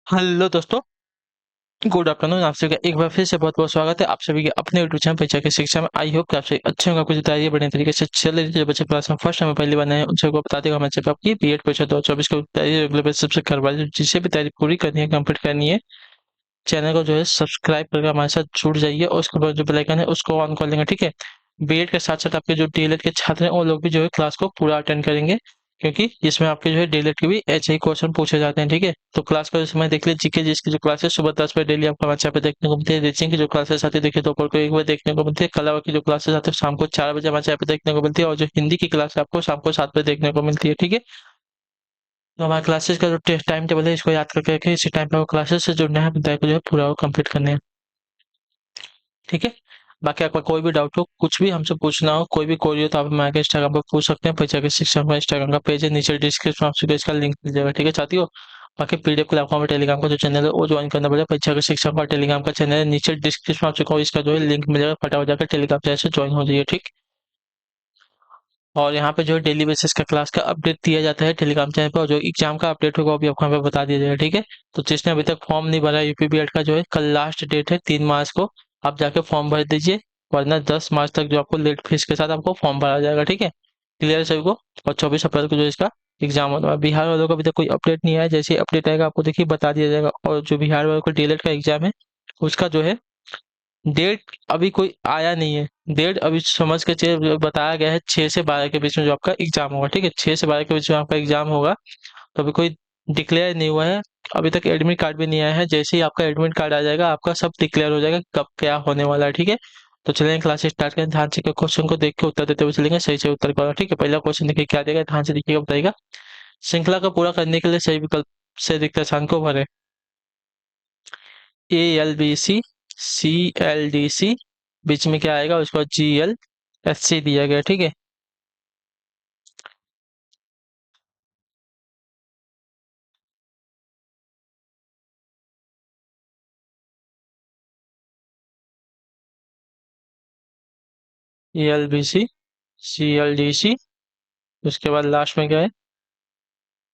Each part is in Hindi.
हेलो दोस्तों, गुड आफ्टरनून। आप सभी का एक बार फिर से बहुत बहुत स्वागत है आप सभी के अपने यूट्यूब चैनल परीक्षा की शिक्षा में। आई होप कि आप सभी अच्छे होंगे, कुछ तैयारी बढ़िया तरीके से चल रही है। जो बच्चे क्लास में फर्स्ट टाइम पहली बार नए हैं उन सबको बता देगा हमारे चैनल आपकी बीएड परीक्षा 2024 की तैयारी रेगुलर बेसिस सबसे करवा लीजिए। जिससे भी तैयारी पूरी करनी है, कंप्लीट करनी है, चैनल को जो है सब्सक्राइब करके हमारे साथ जुड़ जाइए और उसके बाद जो बेल आइकन है उसको ऑन कर लेंगे, ठीक है। बीएड के साथ साथ आपके जो डीएलएड के छात्र हैं वो लोग भी जो है क्लास को पूरा अटेंड करेंगे, क्योंकि इसमें आपके जो है डीएलएड के भी ऐसे ही क्वेश्चन पूछे जाते हैं, ठीक है। तो क्लास का जो समय देख लीजिए, जीके जिसकी जो क्लास है सुबह 10 बजे डेली आपको हमारे पे देखने को मिलती है। रीजनिंग की जो क्लासेस आती है देखिए दोपहर को 1 बजे देखने को मिलती है। कला की जो क्लासेस आती है शाम को 4 बजे हमारे पे देखने को मिलती है। और जो हिंदी की क्लास है आपको शाम को 7 बजे देखने को मिलती है, ठीक है। तो हमारे क्लासेस का जो टाइम टेबल है इसको याद करके रखें। इसी टाइम पे क्लासेस से जुड़ना है, अपने को जो है पूरा कंप्लीट करने हैं, ठीक है। बाकी आपका कोई भी डाउट हो, कुछ भी हमसे पूछना हो, कोई भी क्वेरी हो तो आप हमारे के इंस्टाग्राम पर पूछ सकते हैं। परीक्षा के शिक्षा का इंस्टाग्राम का पेज है, नीचे डिस्क्रिप्शन में आपको इसका लिंक मिल जाएगा, ठीक है साथियों। बाकी पीडीएफ के लिए आपको हमारे टेलीग्राम का जो चैनल है वो ज्वाइन करना पड़ेगा। परीक्षा के शिक्षा का टेलीग्राम का चैनल है, नीचे डिस्क्रिप्शन में आपको इसका जो है लिंक मिलेगा। फटाफट जाकर टेलीग्राम चैनल से ज्वाइन हो जाइए, ठीक। और यहाँ पे जो है डेली बेसिस का क्लास का अपडेट दिया जाता है टेलीग्राम चैनल पर, और जो एग्जाम का अपडेट होगा वो भी आपको यहाँ पे बता दिया जाएगा, ठीक है। तो जिसने अभी तक फॉर्म नहीं भरा यूपीबीएड का जो है कल लास्ट डेट है 3 मार्च को, आप जाके फॉर्म भर दीजिए। वरना 10 मार्च तक जो आपको लेट फीस के साथ आपको फॉर्म भरा जाएगा, ठीक है। क्लियर है सभी को। और 24 अप्रैल को जो इसका एग्जाम होगा। बिहार वालों का अभी तक कोई अपडेट नहीं आया, जैसे अपडेट आएगा आपको देखिए बता दिया जाएगा। और जो बिहार वालों को डीएलएड का एग्जाम है उसका जो है डेट अभी कोई आया नहीं है। डेट अभी समझ के चलिए बताया गया है 6 से 12 के बीच में जो आपका एग्जाम होगा, ठीक है। 6 से 12 के बीच में आपका एग्जाम होगा। तो अभी कोई डिक्लेयर नहीं हुआ है। अभी तक एडमिट कार्ड भी नहीं आया है। जैसे ही आपका एडमिट कार्ड आ जाएगा आपका सब डिक्लेयर हो जाएगा कब क्या होने वाला है, ठीक है। तो चलिए क्लास स्टार्ट करें। ध्यान से क्वेश्चन को देख के उत्तर देते हुए चलेंगे, सही से उत्तर करो, ठीक है। पहला क्वेश्चन देखिए क्या देगा, ध्यान से देखिएगा, बताइएगा। श्रृंखला को पूरा करने के लिए सही विकल्प से रिक्त स्थान को भरें। ALBC, CLDC, बीच में क्या आएगा उसके बाद GLSC दिया गया, ठीक है। ALBC, CLDC, उसके बाद लास्ट में क्या है,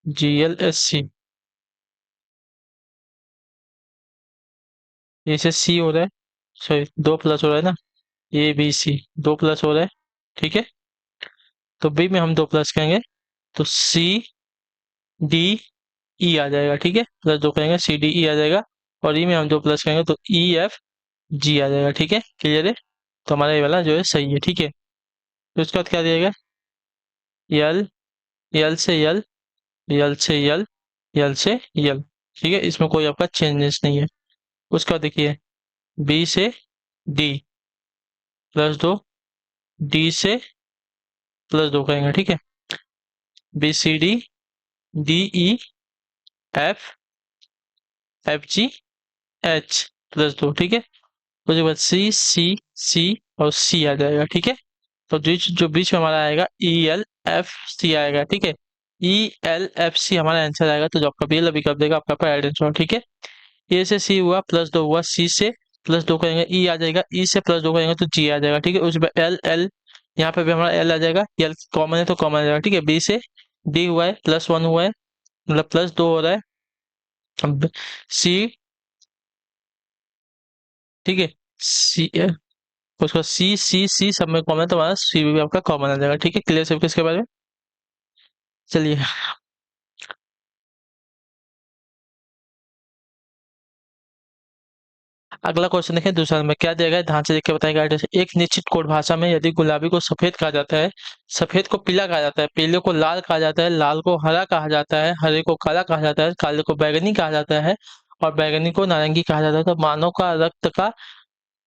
GLSC। ये से C हो रहा है, सॉरी 2 प्लस हो रहा है ना, ABC 2 प्लस हो रहा है, ठीक है। तो B में हम 2 प्लस करेंगे तो CDE आ जाएगा, ठीक है। प्लस 2 करेंगे CDE आ जाएगा। और E में हम 2 प्लस करेंगे तो EFG आ जाएगा, ठीक है। क्लियर है। तो हमारा ये वाला जो है सही है, ठीक है। तो उसके बाद क्या दिएगा, यल, यल से यल, यल से यल, यल से यल, ठीक है। इसमें कोई आपका चेंजेस नहीं है। उसका देखिए बी से डी +2, डी से +2 करेंगे, ठीक है। BCD, DE, F, FG, H +2, ठीक है। उसके बाद C और C आ जाएगा, ठीक है। तो जो बीच में हमारा आएगा ELFC आएगा, ठीक है। ELFC हमारा आंसर आएगा। तो जो आपका बी वाला विकल्प देगा आपका राइट आंसर, ठीक है। ए से सी हुआ, +2 हुआ, सी से +2 करेंगे ई आ जाएगा, ई से +2 करेंगे तो जी आ जाएगा, ठीक है। उसमें एल एल, यहाँ पे भी हमारा एल आ जाएगा, एल कॉमन है तो कॉमन आ जाएगा, ठीक है। बी से डी हुआ है, +1 हुआ है, मतलब +2 हो रहा है। अब सी, ठीक है, सी उसका सी सब में कॉमन है तो हमारा सी भी आपका कॉमन आ जाएगा, ठीक है। क्लियर सब किसके बारे में। चलिए अगला क्वेश्चन देखें। दूसरा नंबर क्या दिया गया है, ध्यान से देख के बताएगा। एक निश्चित कोड भाषा में यदि गुलाबी को सफेद कहा जाता है, सफेद को पीला कहा जाता है, पीले को लाल कहा जाता है, लाल को हरा कहा जाता है, हरे को काला कहा जाता है, काले को बैगनी कहा जाता है, और बैगनी को नारंगी कहा जाता है, तो मानव का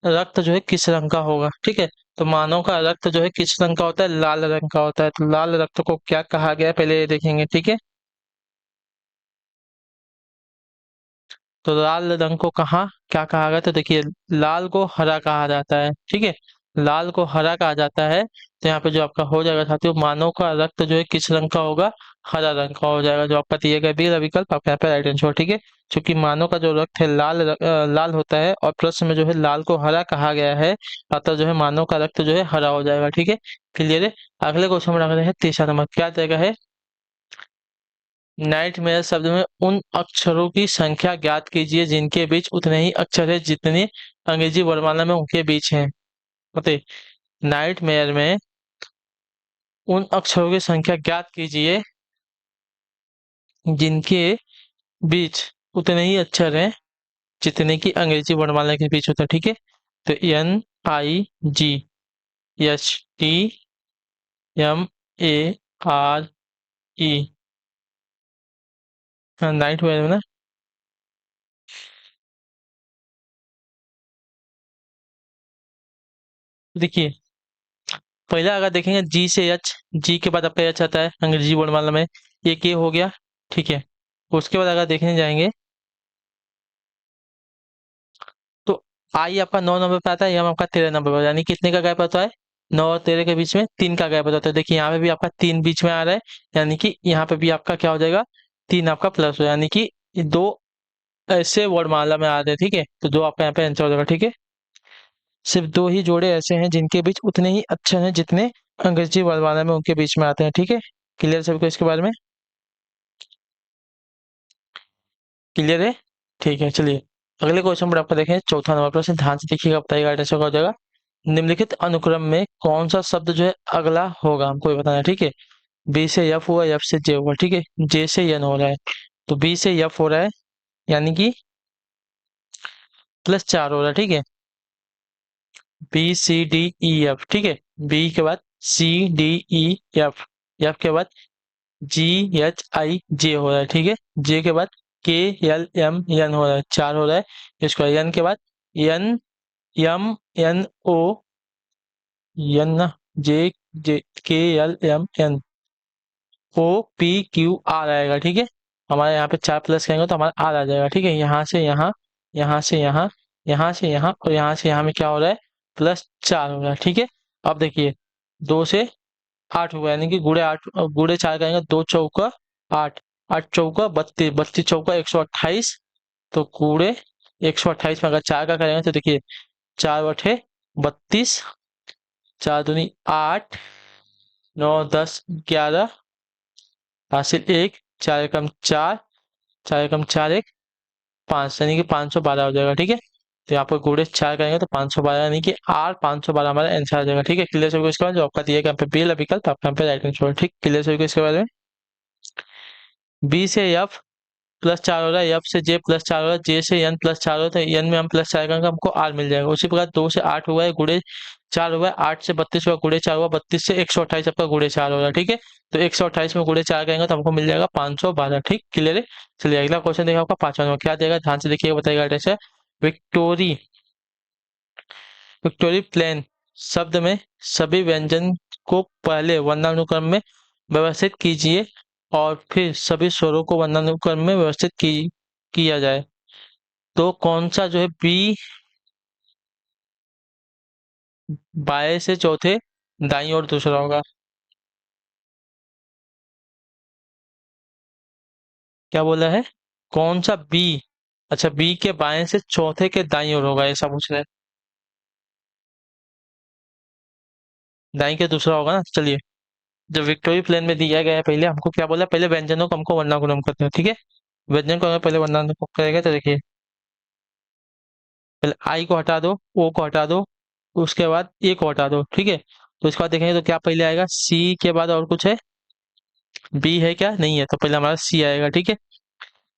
रक्त जो है किस रंग का होगा, ठीक है। तो मानव का रक्त जो है किस रंग का होता है, लाल रंग का होता है। तो लाल रक्त को क्या कहा गया है पहले ये देखेंगे, ठीक है। तो लाल रंग को कहाँ क्या कहा गया, तो देखिए लाल को हरा कहा जाता है, ठीक है। लाल को हरा कहा जाता है। तो यहाँ पे जो आपका हो जाएगा साथियों, मानव का रक्त जो है किस रंग का होगा, हरा रंग का हो जाएगा। जो आपका दिया गया बी विकल्प आपका यहाँ पे राइट आंसर, ठीक है। क्योंकि मानव का जो रक्त है लाल होता है, और प्रश्न में जो है लाल को हरा कहा गया है, अतः जो है मानव का रक्त जो है हरा हो जाएगा, ठीक है। क्लियर है। अगले क्वेश्चन में रख रहे हैं तीसरा नंबर क्या देगा है, नाइटमेयर शब्द में उन अक्षरों की संख्या ज्ञात कीजिए जिनके बीच उतने ही अक्षर है जितने अंग्रेजी वर्णमाला में उनके बीच हैं। बताइए, नाइटमेयर में उन अक्षरों की संख्या ज्ञात कीजिए जिनके बीच उतने ही अक्षर हैं जितने की अंग्रेजी वर्णमाला के बीच होता है। ठीक है, तो NIGHTMARE, नाइटमेयर में ना। देखिए, पहले अगर देखेंगे जी से एच, जी के बाद आपका एच आता है अंग्रेजी वर्णमाला में, ये के हो गया। ठीक है, उसके बाद अगर देखने जाएंगे तो आई आपका 9 नंबर पे आता है, एम आपका 13 नंबर पर, यानी कितने का गैप होता है? 9 और 13 के बीच में 3 का गैप होता है। देखिए यहाँ पे भी आपका 3 बीच में आ रहा है, यानी कि यहाँ पे भी आपका क्या हो जाएगा, 3 आपका प्लस हो, यानी कि ये दो ऐसे वर्णमाला में आ रहे हैं। ठीक है, तो दो आपका यहाँ पे आंसर हो जाएगा। ठीक है, सिर्फ दो ही जोड़े ऐसे हैं जिनके बीच उतने ही अक्षर हैं जितने अंग्रेजी वर्णमाला में उनके बीच में आते हैं। ठीक है, क्लियर सभी को इसके बारे में? क्लियर है? ठीक है, चलिए अगले क्वेश्चन पर आपका देखें, चौथा नंबर प्रश्न, ध्यान से देखिएगा, बताइएगा आंसर क्या हो जाएगा। निम्नलिखित अनुक्रम में कौन सा शब्द जो है अगला होगा, हमको ये बताना है। ठीक है, बी से एफ हुआ, एफ से जे हुआ, ठीक है, जे से एन हो रहा है, तो बी से एफ हो रहा है, यानी कि +4 हो रहा है। ठीक है, BCDEF, ठीक है, बी के बाद CDEF, एफ के बाद GHIJ हो रहा है। ठीक है, जे के बाद KLMN हो रहा है, 4 हो रहा है। इसको एन के बाद NMNO, एन ना, जे जे KLMN OPQR आएगा। ठीक है, हमारे यहाँ पे 4 प्लस करेंगे तो हमारा आर आ जाएगा। ठीक है, यहाँ से यहाँ, यहाँ से यहाँ, यहाँ से यहाँ और यहाँ से यहाँ में क्या हो रहा है, +4 हो रहा है। ठीक है, अब देखिए 2 से 8 हुआ, यानी कि गुड़े 4 करेंगे, 2 चौका 8, 8 चौका 32, 32 चौका 128, तो गुड़े 128 में अगर 4 का करेंगे तो देखिए 4 बटे 32, 4 दूनी 8, 9 10 11, हासिल 1, 4 एकम 4, 4 एकम 4 1 5, यानी कि 512 हो जाएगा। ठीक है, तो यहाँ पर गुड़े 4 करेंगे तो 512, यानी कि आर 512 हमारा आंसर आ जाएगा। ठीक है, क्लियर सभी को इसके बाद, जो आपका दिया गया यहाँ पे बी वाला विकल्प आपका यहाँ पे राइट आंसर है। ठीक, क्लियर सभी को इसके बारे में। बी से एफ +4 हो रहा है, एफ से जे +4 हो रहा है, जे से एन +4 हो रहा है, एन में हम +4 करेंगे हमको आर मिल जाएगा। उसी प्रकार 2 से 8 हुआ है, गुड़े 4 हुआ है, 8 से 32 हुआ, गुड़े 4 हुआ, 32 से 128 आपका गुड़े 4 हो रहा है। ठीक है, तो 128 में गुड़े 4 करेंगे तो हमको मिल जाएगा 512। ठीक, क्लियर है? चलिए अगला क्वेश्चन देखिए, आपका 5वां नंबर क्या देगा, ध्यान से देखिएगा, बताइएगा कैसे। विक्टोरी विक्टोरी प्लेन शब्द में सभी व्यंजन को पहले वर्णानुक्रम में व्यवस्थित कीजिए और फिर सभी स्वरों को वर्णानुक्रम में व्यवस्थित किया जाए, तो कौन सा जो है बी बाएं से चौथे दाईं ओर दूसरा होगा? क्या बोला है? कौन सा बी? अच्छा, बी के बाएं से चौथे के दाईं ओर होगा, ऐसा पूछ रहे हैं। दाईं के दूसरा होगा ना। चलिए, जो विक्टोरी प्लेन में दिया गया है, पहले हमको क्या बोला, पहले व्यंजनों को हमको वर्णानुक्रम करते हैं। ठीक है, व्यंजन को अगर पहले वर्णानुक्रम करेगा तो देखिए, पहले आई को हटा दो, ओ को हटा दो, उसके बाद ए को हटा दो। ठीक है, तो इसके बाद देखेंगे तो क्या पहले आएगा, सी के बाद और कुछ है? बी है क्या? नहीं है, तो पहले हमारा सी आएगा। ठीक है,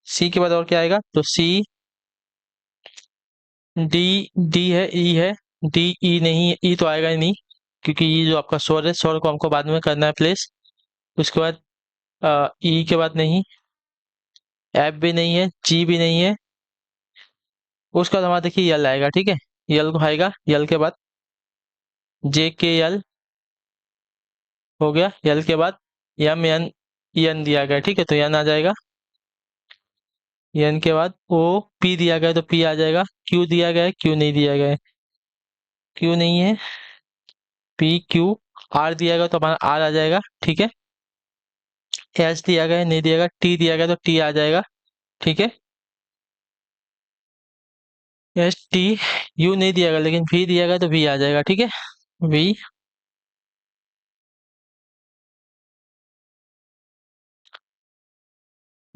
सी के बाद और क्या आएगा, तो सी, डी, डी है, ई है, डी ई नहीं है, ई तो आएगा ही नहीं, क्योंकि ये जो आपका स्वर है, स्वर को हमको बाद में करना है प्लेस। उसके बाद ई के बाद नहीं, एफ भी नहीं है, जी भी नहीं है। उसके बाद हमारा देखिए यल आएगा। ठीक है, यल को आएगा, यल के बाद जे के यल हो गया, यल के बाद एम एन, एन दिया गया। ठीक है, तो एन आ जाएगा, एन के बाद ओ पी दिया गया है, तो पी आ जाएगा। क्यू दिया गया है, क्यू नहीं दिया गया है, क्यू नहीं है, पी क्यू। आर दिया गया तो हमारा आर आ जाएगा। ठीक है, एच दिया गया है, नहीं दिया गया, टी दिया गया तो टी आ जाएगा। ठीक है, एच टी, यू नहीं दिया गया लेकिन वी दिया गया तो वी आ जाएगा। ठीक है, V.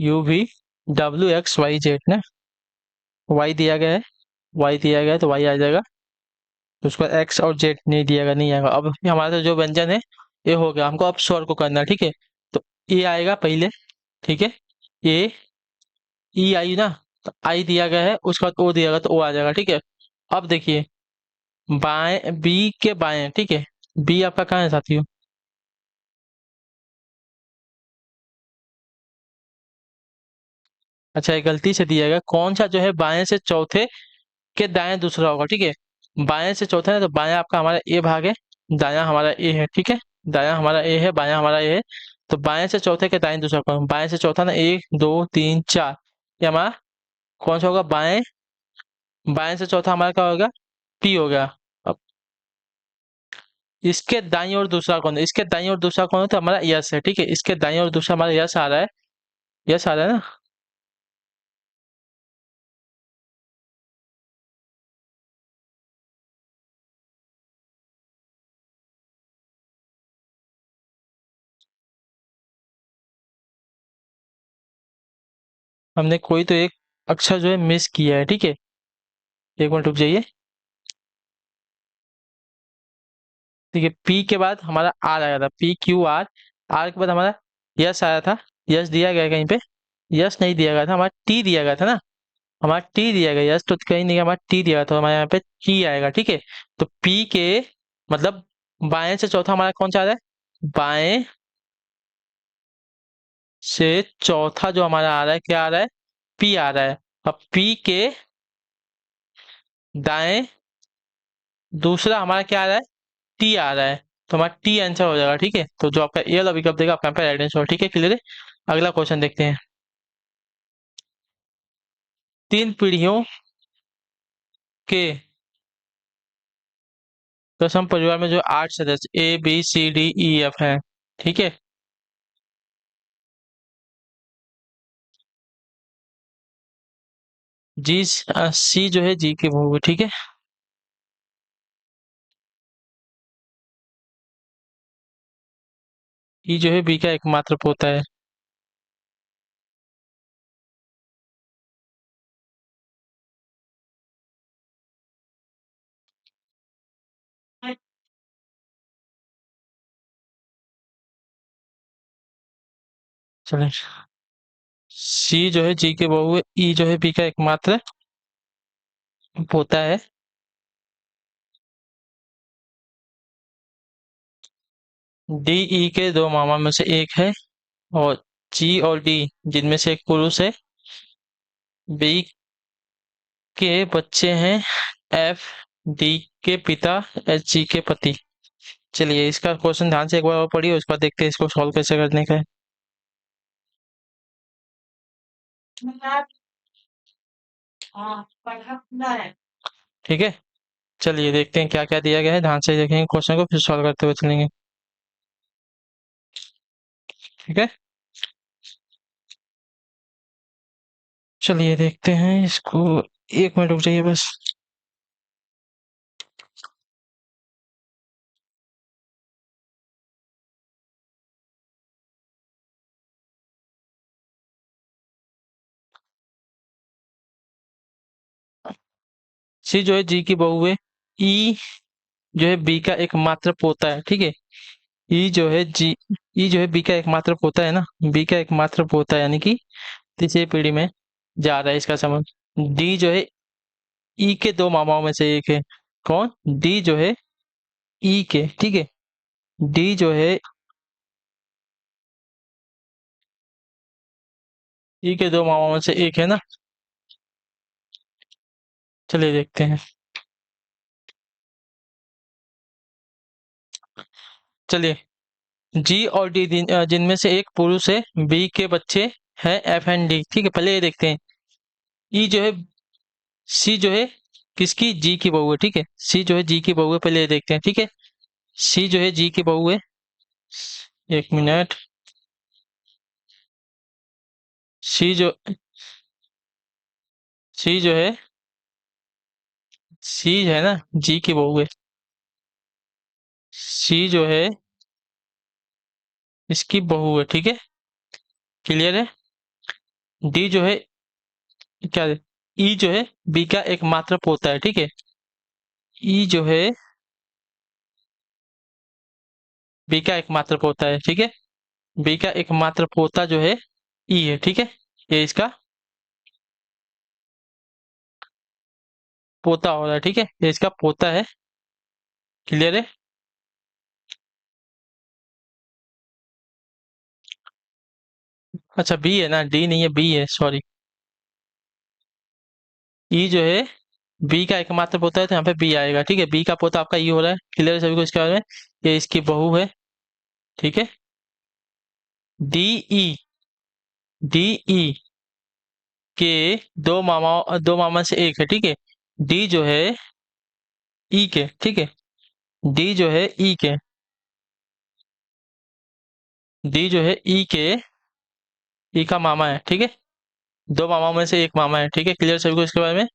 U V W X Y Z ना, वाई दिया गया है, वाई दिया गया है तो वाई आ जाएगा। उसको एक्स और जेड नहीं दिया गया, नहीं आएगा। अब हमारा जो व्यंजन है ये हो गया, हमको अब स्वर को करना है, ठीक है। तो ए आएगा पहले, ठीक है। ए, ई आई ना, तो आई दिया गया है, उसके बाद ओ दिया गया तो ओ आ जाएगा, ठीक है। अब देखिए, बाएं बी के बाएं, ठीक है। बी आपका कहाँ है साथियों? अच्छा, ये गलती से दिया गया, कौन सा जो है बाएं से चौथे के दाएं दूसरा होगा, ठीक है। बाएं से चौथा है तो बायां आपका हमारा ए भाग है, दायां हमारा ए है, ठीक है। दायां हमारा ए है, बायां हमारा ए है। तो बाएं से चौथे के दाएं दूसरा कौन? बाएं से चौथा ना, एक दो तीन चार, ये हमारा कौन सा होगा? बाएं, बाएं से चौथा हमारा क्या होगा? टी हो गया। अब इसके दाईं ओर दूसरा कौन है? इसके दाईं ओर दूसरा कौन है? तो हमारा यस है, ठीक है। इसके दाईं ओर दूसरा हमारा यस आ रहा है, यस आ रहा है ना। हमने कोई तो एक अक्षर जो है मिस किया है, ठीक है। एक मिनट रुक जाइए। ठीक है, पी के बाद हमारा आर आया था, पी क्यू आर। आर के बाद हमारा यस आया था, यस दिया गया है कहीं पे? यस नहीं दिया गया था, हमारा टी दिया गया था ना। हमारा टी दिया गया, यस तो कहीं नहीं, हमारा टी दिया गया, तो हमारे यहाँ पे टी आएगा, ठीक है। तो पी के मतलब बाएं से चौथा हमारा कौन सा आ रहा है? बाएं से चौथा जो हमारा आ रहा है, क्या आ रहा है? पी आ रहा है। अब पी के दाएं दूसरा हमारा क्या आ रहा है? टी आ रहा है। तो हमारा टी आंसर हो जाएगा, ठीक है। तो जो आपका ए वाला विकल्प देगा आपका यहाँ पे राइट आंसर, ठीक है। क्लियर है? अगला क्वेश्चन देखते हैं। तीन पीढ़ियों के कसम परिवार में जो 8 सदस्य A B C D E F है, ठीक है। जी, सी जो है जी के बहु है, ठीक है। ई जो है बी का एकमात्र पोता है। चलिए, सी जो है जी के बहू है, ई जो है बी का एकमात्र पोता है। डी ई के दो मामा में से एक है, और जी और डी जिनमें से एक पुरुष है। बी के बच्चे हैं, एफ डी के पिता, एच जी के पति। चलिए, इसका क्वेश्चन ध्यान से एक बार और पढ़िए, उसके बाद देखते हैं इसको सॉल्व कैसे करने का है। ठीक है, चलिए देखते हैं क्या क्या दिया गया है, ध्यान से देखेंगे क्वेश्चन को, फिर सॉल्व करते हुए चलेंगे। ठीक है, चलिए देखते हैं इसको। एक मिनट रुक जाइए बस। सी जो है जी की बहू है। ई जो है बी का एकमात्र पोता है, ठीक है। ई जो है जी, ई जो है बी का एकमात्र पोता है ना, बी का एकमात्र पोता है, यानी कि तीसरी पीढ़ी में जा रहा है इसका समझ। डी जो है ई के दो मामाओं में से एक है। कौन? डी जो है ई के, ठीक है। डी जो है ई के दो मामाओं में से एक है ना। चलिए देखते हैं। चलिए, जी और डी जिनमें से एक पुरुष है, बी के बच्चे हैं एफ एंड डी, ठीक है। पहले ये देखते हैं, ई जो है, सी जो है किसकी? जी की बहू है, ठीक है। सी जो है जी की बहू है, पहले ये देखते हैं, ठीक है। सी जो है जी की बहू है। एक मिनट। सी जो सी जो है, सी है ना, जी की बहू है। सी जो है इसकी बहू है, ठीक है। क्लियर है? डी जो है क्या है, ई जो है बी का एकमात्र पोता है, ठीक है। ई जो है बी का एकमात्र पोता है, ठीक है। बी का एकमात्र पोता जो है ई है, ठीक है। ये इसका पोता हो रहा है, ठीक है। ये इसका पोता है। क्लियर है। अच्छा बी है ना, डी नहीं है, बी है, सॉरी। ई जो है बी का एकमात्र पोता है, तो यहाँ पे बी आएगा, ठीक है। बी का पोता आपका ई हो रहा है। क्लियर है सभी को इसके बारे में। ये इसकी बहू है, ठीक है। डी ई, डी ई के दो मामा से एक है, ठीक है। डी जो है ई के, ठीक है। डी जो है ई के, डी जो है ई का मामा है, ठीक है। दो मामाओं में से एक मामा है, ठीक है। क्लियर सभी को इसके बारे में।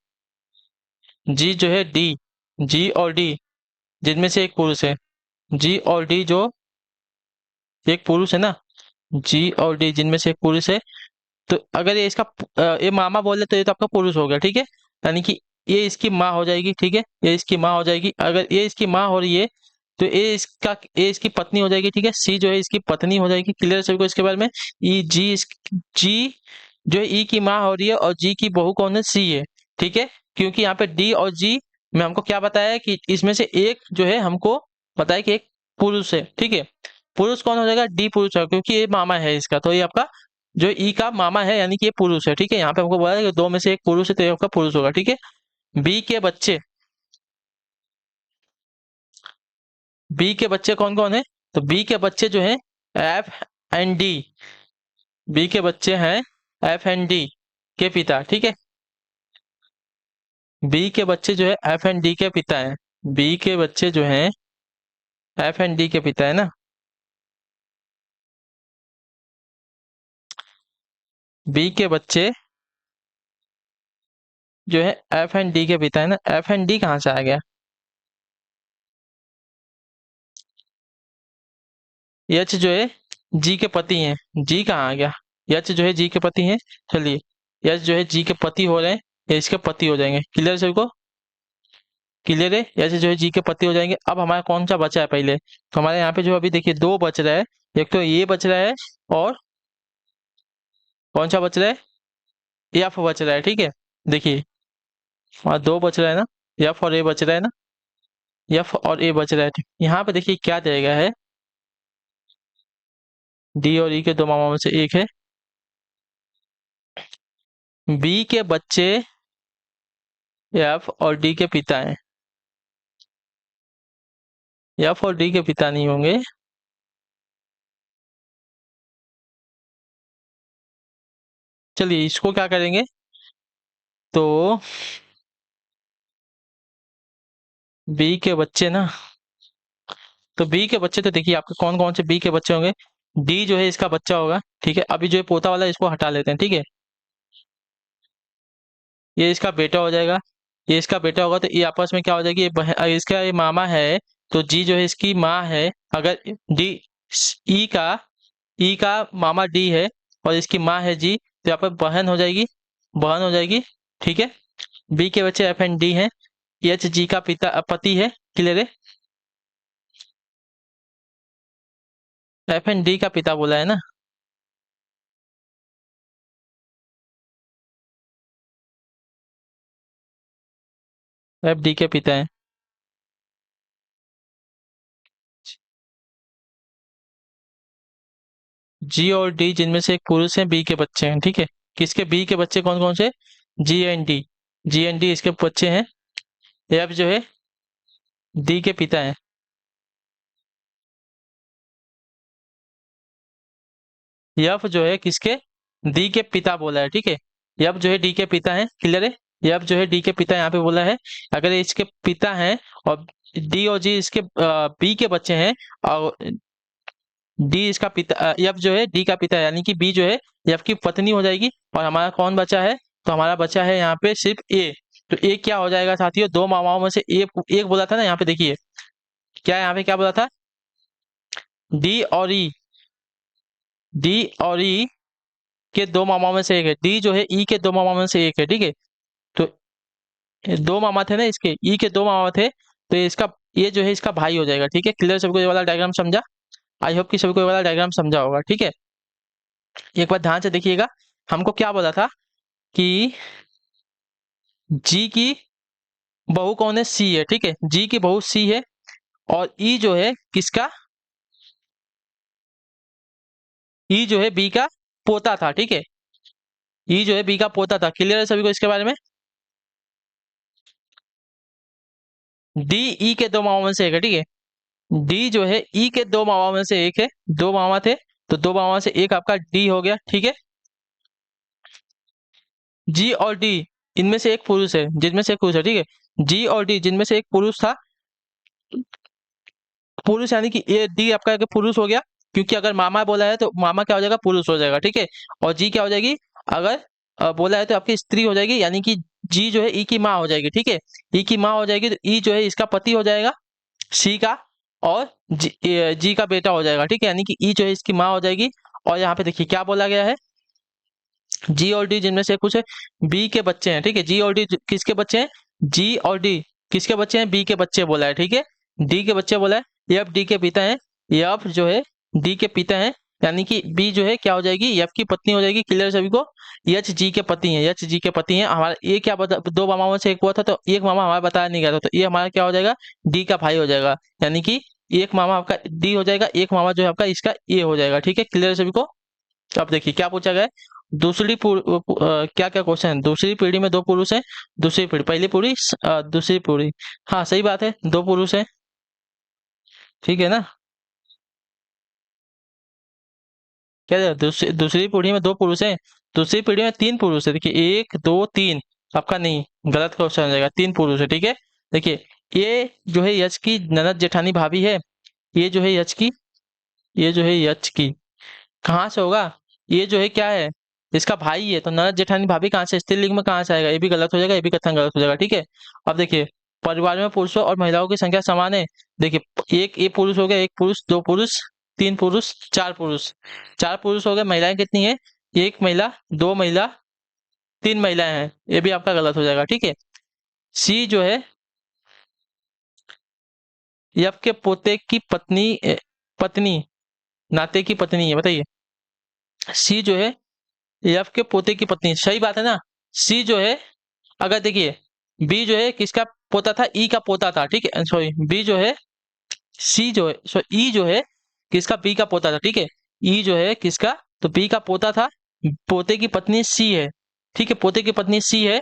जी जो है डी, जी और डी जिनमें से एक पुरुष है। जी और डी जो एक पुरुष है ना, जी और डी जिनमें से एक पुरुष है। तो अगर ये इसका ये मामा बोले तो ये तो आपका पुरुष हो गया, ठीक है। यानी कि ये इसकी माँ हो जाएगी, ठीक है। ये इसकी माँ हो जाएगी। अगर ये इसकी माँ हो रही है तो ये इसकी पत्नी हो जाएगी, ठीक है। सी जो है इसकी पत्नी हो जाएगी। क्लियर सभी को इसके बारे में। ई जी जी जो है ई की माँ हो रही है और जी की बहू कौन है, सी है, ठीक है। क्योंकि यहाँ पे डी और जी में हमको क्या बताया है कि इसमें से एक जो है हमको बताया कि एक पुरुष है, ठीक है। पुरुष कौन हो जाएगा, डी पुरुष है, क्योंकि ये मामा है इसका, तो ये आपका जो ई का मामा है यानी कि ये पुरुष है, ठीक है। यहाँ पे हमको बोला है कि दो में से एक पुरुष है, तो ये आपका पुरुष होगा, ठीक है। बी के बच्चे, बी के बच्चे कौन कौन है, तो बी के बच्चे जो है एफ एंड डी। बी के बच्चे हैं एफ एंड डी के पिता, ठीक है। बी के बच्चे जो है एफ एंड डी के पिता हैं। बी के बच्चे जो हैं एफ एंड डी के पिता है ना। बी के बच्चे जो है एफ एंड डी के पिता है ना। एफ एंड डी कहाँ से आ गया, एच जो है जी के पति हैं। जी कहाँ आ गया, एच जो है जी के पति हैं। चलिए, एच जो है जी के पति हो रहे हैं, ये इसके पति हो जाएंगे। क्लियर सभी को। क्लियर है। ऐसे जो है जी के पति हो जाएंगे। अब हमारा कौन सा बचा है पहले, तो हमारे यहाँ पे जो अभी देखिए दो बच रहा है। एक तो ये बच रहा है और कौन सा बच रहा है, एफ बच रहा है, ठीक है। देखिए वहाँ दो बच रहा है ना, एफ और ए बच रहा है ना। एफ और ए बच रहा है, ठीक। यहाँ पे देखिए क्या देगा है, डी और ई के दो मामाओं में से एक है। बी के बच्चे एफ और डी के पिता हैं। एफ और डी के पिता नहीं होंगे। चलिए इसको क्या करेंगे, तो बी के बच्चे ना, तो बी के बच्चे तो देखिए आपके कौन कौन से बी के बच्चे होंगे। डी जो है इसका बच्चा होगा, ठीक है। अभी जो है पोता वाला इसको हटा लेते हैं, ठीक है। ये इसका बेटा हो जाएगा। ये इसका बेटा होगा तो ये आपस में क्या हो जाएगी, इसका ये मामा है, तो जी जो है इसकी माँ है। अगर डी ई का ई का मामा डी है और इसकी माँ है जी, तो यहाँ पर बहन हो जाएगी, बहन हो जाएगी, ठीक है। बी के बच्चे एफ एंड डी हैं। एच जी का पिता पति है। क्लियर है। एफ एंड डी का पिता बोला है ना। एफ डी के पिता है। जी और डी जिनमें से एक पुरुष है, बी के बच्चे हैं, ठीक है। किसके, बी के बच्चे कौन कौन से, G and D. G and D इसके बच्चे हैं। एफ जो है डी के पिता हैं। एफ जो है किसके, डी के पिता बोला है, ठीक है। एफ जो है डी के पिता है। क्लियर है। एफ जो है डी के पिता यहाँ पे बोला है। अगर ये इसके पिता हैं और डी और जी इसके बी के बच्चे हैं और डी इसका पिता, एफ जो है डी का पिता है, यानी कि बी जो है एफ की पत्नी हो जाएगी। और हमारा कौन बचा है, तो हमारा बचा है यहाँ पे सिर्फ ए। तो ए क्या हो जाएगा साथियों, दो मामाओं में से एक बोला था ना। यहाँ पे देखिए क्या, यहाँ पे क्या बोला था, डी और ई, डी और ई के दो मामाओं में से एक है, डी जो है ई के दो मामाओं में से एक है, ठीक है। तो ये दो मामा थे ना इसके, ई के दो मामा थे, तो इसका ये जो है इसका भाई हो जाएगा, ठीक है। क्लियर, सभी को ये वाला डायग्राम समझा? आई होप कि सभी को ये वाला डायग्राम समझा होगा, ठीक है। एक बार ध्यान से देखिएगा, हमको क्या बोला था कि जी की बहू कौन है? सी है, ठीक है। जी की बहू सी है, और ई जो है किसका? ई जो है बी का पोता था, ठीक है। ई जो है बी का पोता था। क्लियर है सभी को इसके बारे में? डी ई के दो मामाओं में से एक है, ठीक है। डी जो है ई के दो मामाओं में से एक है, दो मामा थे, तो दो मामा से एक आपका डी हो गया, ठीक है। जी और डी इनमें से एक पुरुष है, जिनमें से एक पुरुष है, ठीक है। जी और डी जिनमें से एक पुरुष था, पुरुष यानी कि ये डी आपका एक पुरुष हो गया, क्योंकि अगर मामा बोला है तो मामा क्या हो जाएगा? पुरुष हो जाएगा, ठीक है। और जी क्या हो जाएगी? अगर बोला है तो आपकी स्त्री हो जाएगी, यानी कि जी जो है ई की माँ हो जाएगी, ठीक है। ई की माँ हो जाएगी, तो ई जो है इसका पति हो जाएगा, सी का, और जी का बेटा हो जाएगा, ठीक है। यानी कि ई जो है इसकी माँ हो जाएगी। और यहाँ पे देखिए क्या बोला गया है, जी और डी जिनमें से कुछ है, बी के बच्चे हैं, ठीक है। जी और डी किसके बच्चे हैं? जी और डी किसके बच्चे हैं? बी के बच्चे बोला है, ठीक है। डी के बच्चे बोला है, एफ डी के पिता हैं, एफ जो है डी के पिता हैं, यानी कि बी जो है क्या हो जाएगी? एफ की पत्नी हो जाएगी। क्लियर सभी को? एच जी के पति हैं, एच जी के पति हैं। हमारा ये क्या बता, दो मामाओं में से एक हुआ था, तो एक मामा हमारा बताया नहीं गया था, तो ये हमारा क्या हो जाएगा? डी का भाई हो जाएगा, यानी कि एक मामा आपका डी हो जाएगा, एक मामा जो है आपका इसका ए हो जाएगा, ठीक है। क्लियर सभी को? तो अब देखिए क्या पूछा गया है, क्या क्या क्वेश्चन है? दूसरी पीढ़ी में दो पुरुष हैं, दूसरी पीढ़ी, पहली पीढ़ी, दूसरी पीढ़ी। हाँ सही बात है, दो पुरुष हैं, ठीक है ना। क्या है? दूसरी पीढ़ी में दो पुरुष हैं, दूसरी पीढ़ी में तीन पुरुष है। देखिए एक दो तीन, आपका नहीं, गलत क्वेश्चन हो जाएगा, तीन पुरुष है, ठीक है। देखिए ये जो है यश की ननद जेठानी भाभी है, ये जो है यश की, ये जो है यश की, कहाँ से होगा? ये जो है क्या है? इसका भाई है, तो ननद जेठानी भाभी कहाँ से? स्त्रीलिंग में कहाँ से आएगा? ये भी गलत हो जाएगा, ये भी कथन गलत हो जाएगा, ठीक है। अब देखिए परिवार में पुरुषों और महिलाओं की संख्या समान है। देखिए एक ये पुरुष हो गया, एक पुरुष, दो पुरुष, तीन पुरुष, चार पुरुष, चार पुरुष हो गए। महिलाएं कितनी है? एक महिला, दो महिला, तीन महिलाएं हैं, ये भी आपका गलत हो जाएगा, ठीक है। सी जो है ये आपके पोते की पत्नी, पत्नी, नाते की पत्नी है, बताइए। सी जो है ये आपके पोते की पत्नी, सही बात है ना। सी जो है, अगर देखिए बी जो है किसका पोता था? ई का पोता था, ठीक है। सॉरी, बी जो है, सी जो है, सॉरी ई जो है किसका? बी का पोता था, ठीक है। ई जो है किसका? तो बी का पोता था, पोते की पत्नी सी है, ठीक है। पोते की पत्नी सी है,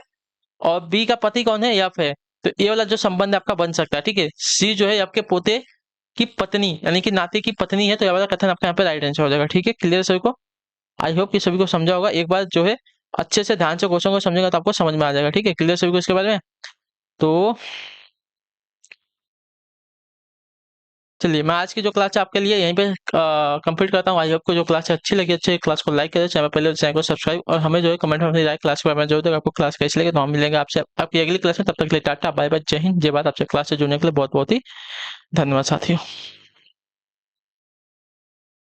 और बी का पति कौन है? एफ है। तो ये वाला जो संबंध आपका बन सकता है, ठीक है। सी जो है आपके पोते की पत्नी, यानी कि नाते की पत्नी है, तो ये वाला कथन आपका यहाँ पे राइट आंसर हो जाएगा, ठीक है। क्लियर सभी को? आई होप कि सभी को समझा होगा। एक बार जो है अच्छे से ध्यान से क्वेश्चन को समझेगा तो आपको समझ में आ जाएगा, ठीक है। क्लियर सभी को इसके बारे में? तो चलिए मैं आज की जो क्लास है आपके लिए यहीं पे कंप्लीट करता हूँ। आई होप को जो क्लास है अच्छी लगी, अच्छे क्लास को लाइक करें, चैनल पहले चैनल को सब्सक्राइब, और हमें जो है कमेंट में अपनी राय क्लास के बारे में जो तक आपको क्लास कैसी लगे, तो हम मिलेंगे आपसे आपकी अगली क्लास में। तब तक के लिए टाटा बाय बाय, जय हिंद, जय भारत। आपसे क्लास से जुड़ने के लिए बहुत बहुत ही धन्यवाद साथियों।